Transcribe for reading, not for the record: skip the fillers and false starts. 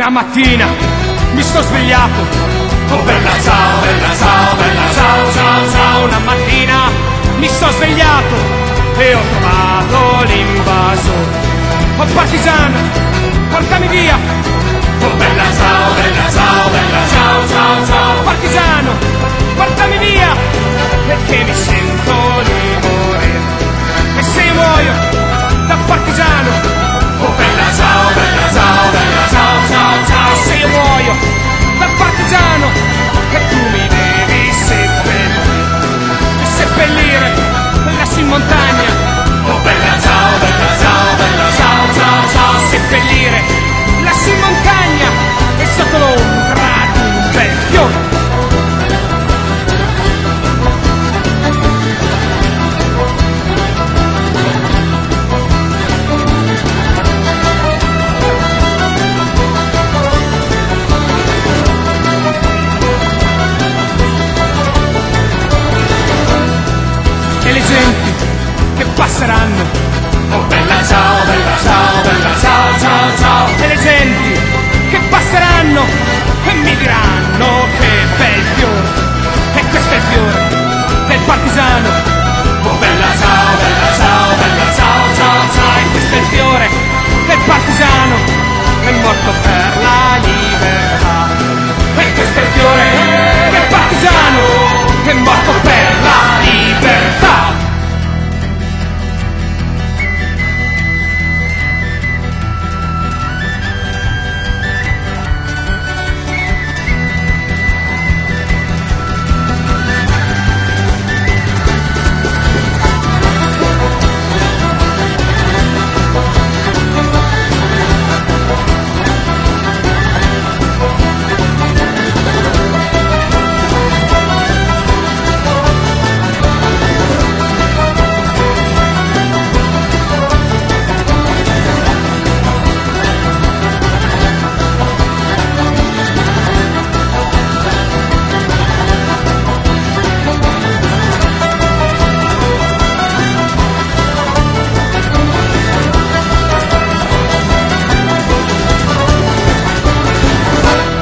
Una mattina mi sto svegliato, oh bella ciao, bella ciao, bella ciao, ciao, ciao. Una mattina mi sto svegliato e ho trovato l'invasore. Oh partigiano, portami via, oh bella ciao, bella ciao, bella ciao, ciao, ciao. Partigiano, portami via, perché mi sento di morire. E se io muoio da partigiano, oh bella ciao, bella ciao, bella ciao, ciao, ciao. Se io muoio da partigiano, e tu mi devi seppellire lassù in montagna, oh bella ciao, bella ciao, bella ciao, ciao, ciao. Seppellire lassù in montagna e sotto l'ombra di un bel fiore. E le genti che passeranno, oh bella ciao, bella ciao, bella ciao, ciao, ciao. E le genti che passeranno e mi diranno che bel fiore, e questo è il fiore del partigiano, oh bella ciao, bella ciao, bella ciao, ciao, ciao. E questo è il fiore del partigiano, è morto per